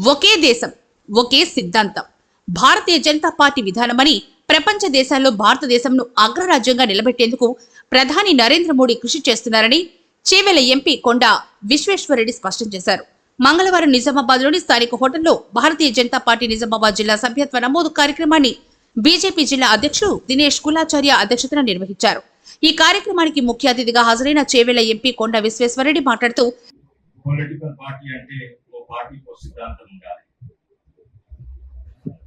ఒకే దేశం ఒకే సిద్ధాంతం భారతీయ జనతా పార్టీ విధానమని ప్రపంచ దేశాల్లో భారతదేశంను అగ్రరాజ్యంగా నిలబెట్టేందుకు ప్రధాని నరేంద్ర మోడీ కృషి చేస్తున్నారని చేవెళ్ల ఎంపీ కొండ విశ్వేశ్వరరెడ్డి స్పష్టం చేశారు. మంగళవారం నిజామాబాద్లోని స్థానిక హోటల్లో భారతీయ జనతా పార్టీ నిజామాబాద్ జిల్లా సభ్యత్వ నమోదు కార్యక్రమాన్ని బీజేపీ జిల్లా అధ్యక్షుడు దినేష్ కులాచార్య అధ్యక్షతన నిర్వహించారు. ఈ కార్యక్రమానికి ముఖ్య అతిథిగా హాజరైన చేవెళ్ల ఎంపీ కొండ విశ్వేశ్వరరెడ్డి మాట్లాడుతూ పొలిటికల్ పార్టీ అంటే ఓ పార్టీకి సిద్ధాంతం ఉండాలి.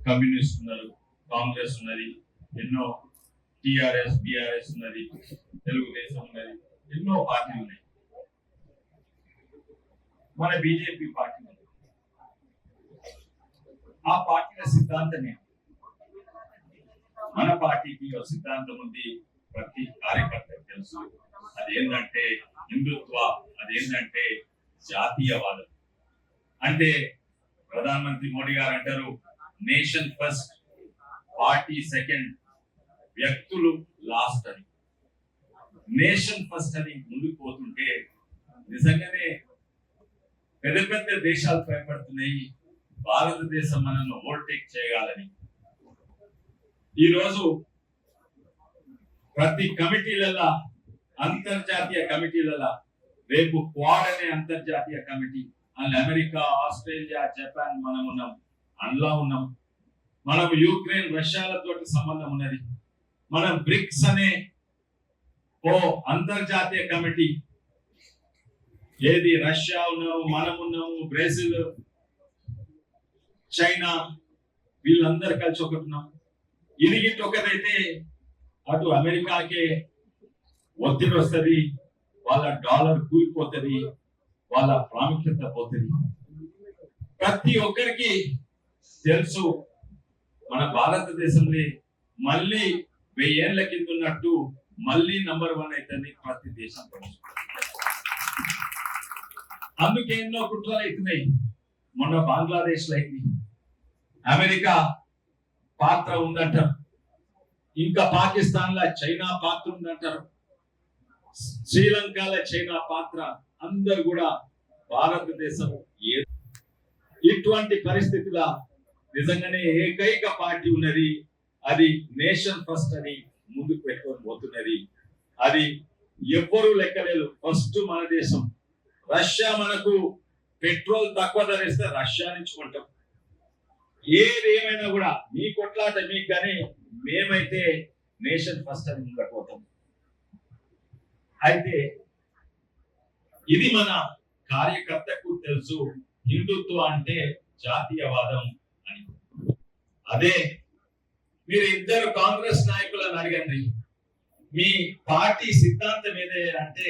కమ్యూనిస్ట్ ఉన్నారు, కాంగ్రెస్ ఉన్నది, ఎన్నో టిఆర్ఎస్ బిఆర్ఎస్ ఉన్నది, తెలుగుదేశం ఉన్నది, ఎన్నో పార్టీలు ఉన్నాయి. మన బీజేపీ పార్టీ ఉంది. ఆ పార్టీల సిద్ధాంతమే మన పార్టీకి ఒక సిద్ధాంతం ఉంది. ప్రతి కార్యకర్తకు తెలుసు. అదేంటంటే హిందుత్వ, అదేంటంటే జాతీయవాదం. అంటే ప్రధానమంత్రి మోడీ గారు అంటారు నేషన్ ఫస్ట్, పార్టీ సెకండ్, వ్యక్తులు లాస్ట్ అని. నేషన్ ఫస్ట్ అని ముందుకు పోతుంటే నిజంగానే పెద్ద పెద్ద దేశాలు భయపడుతున్నాయి భారతదేశం మనల్ని ఓవర్టేక్ చేయగలని. ఈరోజు ప్రతి కమిటీలలో, అంతర్జాతీయ కమిటీలలో, రేపు క్వాడ్ అనే అంతర్జాతీయ కమిటీ, అందులో అమెరికా, ఆస్ట్రేలియా, జపాన్ మనం ఉన్నాం, అందులో ఉన్నాం. మనం యుక్రెయిన్, రష్యాలతో సంబంధం ఉన్నది. మనం బ్రిక్స్ అనే ఓ అంతర్జాతీయ కమిటీ, ఏది రష్యా ఉన్నాము, మనం ఉన్నాము, బ్రెజిల్, చైనా, వీళ్ళందరూ కలిసి ఒకటి ఉన్నాం. ఇది ఒకటైతే అటు అమెరికాకే ఒత్తిడి వస్తుంది, వాళ్ళ డాలర్ కూలిపోతుంది, వాళ్ళ ప్రాముఖ్యత పోతుంది. ప్రతి ఒక్కరికి తెలుసు మన భారతదేశంలో మళ్ళీ 1000 ఏళ్ల కింద ఉన్నట్టు మళ్ళీ నంబర్ 1 అవుతుంది ప్రతి దేశం. అందుకే ఎన్నో కుట్రలు అవుతున్నాయి. మొన్న బంగ్లాదేశ్ లో అయింది, అమెరికా పాత్ర ఉందంటారు, ఇంకా పాకిస్తాన్ లో చైనా పాత్ర ఉందంటారు, శ్రీలంకలో చైనా పాత్ర, అందరు కూడా భారతదేశం. ఇటువంటి పరిస్థితుల నిజంగానే ఏకైక పార్టీ ఉన్నది, అది నేషన్ ఫస్ట్ అని ముందుకు పెట్టుకొని పోతున్నది. అది ఎవ్వరూ లెక్కలేదు. ఫస్ట్ మన దేశం. రష్యా మనకు పెట్రోల్ తక్కువ ధర ఇస్తే రష్యా నుంచి కొంటాం. ఏమైనా కూడా మీ కొట్లాట మీకు, కానీ మేమైతే నేషన్ ఫస్ట్ అని ముందుకు పోతాం. అయితే ఇది మన కార్యకర్తకు తెలుసు, హిందుత్వ అంటే జాతీయవాదం అని. అదే మీరు ఇద్దరు కాంగ్రెస్ నాయకులను అడగండి, మీ పార్టీ సిద్ధాంతం ఏదే అంటే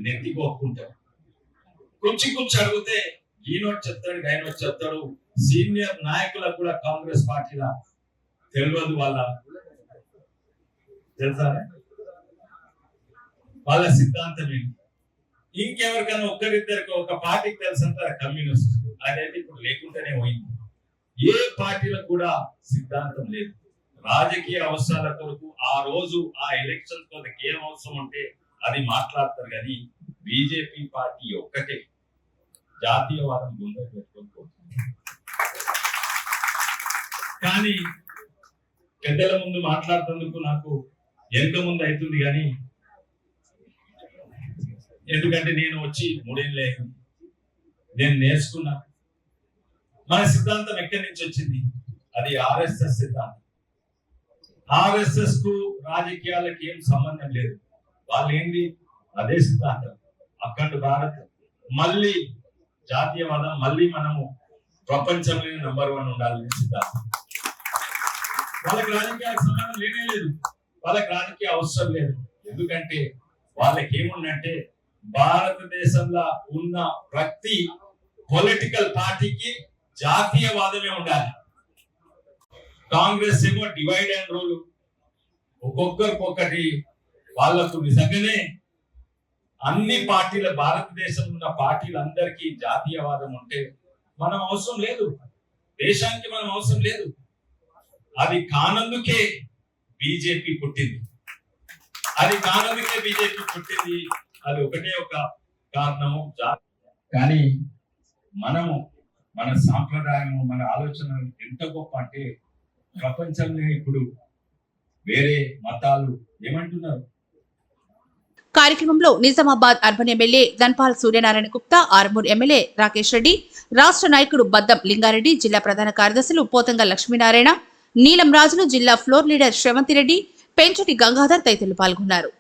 నెత్తిపోకుంటారు. కొంచెం అడిగితే ఈనోట్ చెప్తాడు, గైనోట్ చెప్తాడు. సీనియర్ నాయకులకు కూడా కాంగ్రెస్ పార్టీలో తెలియదు వాళ్ళ తెలుసా వాళ్ళ సిద్ధాంతం ఏంటి. ఇంకెవరికైనా ఒక్కరిద్దరికి ఒక పార్టీకి తెలుసంటారు కమ్యూనిస్ట్, అదైతే ఇప్పుడు లేకుండానే పోయింది. ఏ పార్టీలకు కూడా సిద్ధాంతం లేదు. రాజకీయ అవసరాల కొరకు ఆ రోజు ఆ ఎలక్షన్ కొరకు ఏం అవసరం ఉంటే అది మాట్లాడతారు. కానీ బీజేపీ పార్టీ ఒక్కటే జాతీయవాదం గుండె పెట్టుకొని పోతుంది. కానీ పెద్దల ముందు మాట్లాడుతందుకు నాకు ఎంత ముందు అవుతుంది, కానీ ఎందుకంటే నేను వచ్చి 3 ఏళ్ళే అయింది. నేను నేర్చుకున్నా మన సిద్ధాంతం ఎక్కడి నుంచి వచ్చింది. అది ఆర్ఎస్ఎస్ సిద్ధాంతం. ఆర్ఎస్ఎస్ కు రాజకీయాలకు ఏం సంబంధం లేదు. వాళ్ళు ఏంది అదే సిద్ధాంతం. అఖండ భారత్, మళ్ళీ జాతీయవాదం, మళ్ళీ మనము ప్రపంచంలో నంబర్ 1 ఉండాలని సిద్ధాంతం. వాళ్ళకి రాజకీయాలకు సంబంధం లేనే లేదు, వాళ్ళకి రాజకీయ అవసరం లేదు. ఎందుకంటే వాళ్ళకి ఏముందంటే భారతదేశంలో ఉన్న ప్రతి పొలిటికల్ పార్టీకి జాతీయవాదమే ఉండాలి. కాంగ్రెస్ ఏమో డివైడ్ అండ్ రూల్, ఒక్కొక్కరికొక్కటి. వాళ్లకు నిజంగానే అన్ని పార్టీల, భారతదేశంలో ఉన్న పార్టీలందరికీ జాతీయవాదం ఉంటే మనం అవసరం లేదు, దేశానికి మనం అవసరం లేదు. అది కానందుకే బీజేపీ పుట్టింది. అది ఒకటే ఒక కారణము. కానీ మనము మన సాంప్రదాయము, మన ఆలోచన ఎంత గొప్ప అంటే ప్రపంచంలో ఇప్పుడు వేరే మతాలు ఏమంటున్నారు? కార్యక్రమంలో Nizamabad urban MLA Dhanpal Suryanarayana Gupta, Armoor MLA Rakesh Reddy, రాష్ట్ర నాయకుడు బద్దం లింగారెడ్డి, జిల్లా ప్రధాన కార్యదర్శులు పోతంగ లక్ష్మీనారాయణ, నీలం రాజులు, జిల్లా ఫ్లోర్ లీడర్ శ్రవంతి రెడ్డి, పెంచటి గంగాధర్ తదితరులు పాల్గొన్నారు.